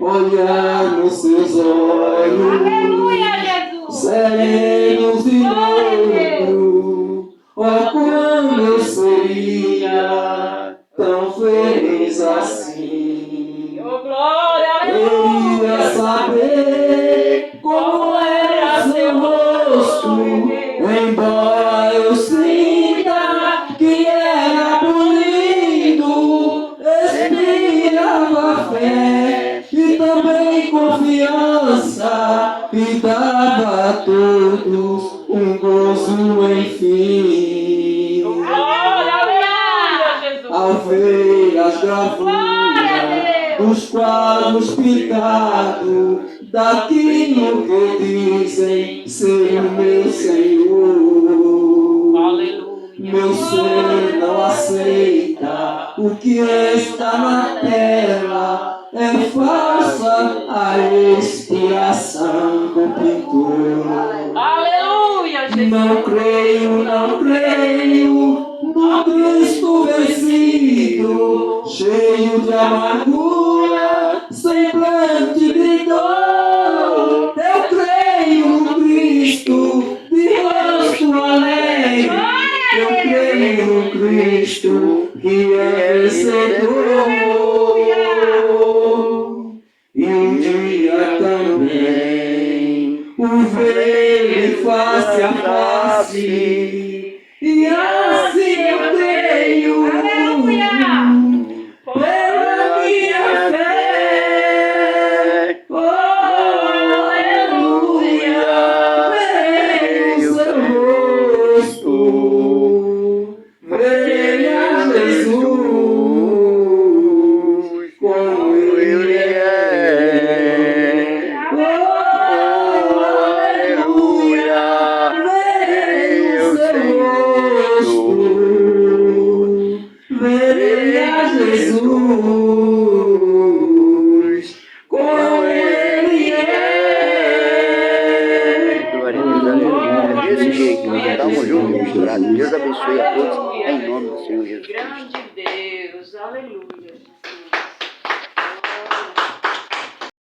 olhar nos seus olhos, Aleluia, Jesus. serenos e neutros. Oh, quando eu seria tão feliz assim. Oh, glória, Queria aleluia. saber como era seu rosto, embora eu sinta que era bonito, inspirava fé e também confiança, e dava a todos um gozo enfim. Glória, aleluia, Jesus. Ao ver as Glória a gravuras Deus. dos quadros pintados daquilo que dizem ser o meu Senhor. Aleluia. Meu ser não aceita o que está na tela, é falsa a inspiração do pintor. Aleluia, Jesus. Não creio no Cristo vencido, cheio de amargura, semblante de dor. Eu creio no Cristo de rosto alegre, eu creio no Cristo que é vencedor. E um dia também o ver face a face, e assim eu creio pela minha fé. Oh, aleluia, verei o seu rosto, verei a Jesus como ele é. Verei a Jesus como ele é. Glória a Deus, aleluia. Desse jeito, nós estamos juntos e misturados. Deus abençoe a todos, em nome do Senhor Jesus Cristo. Grande Deus, aleluia.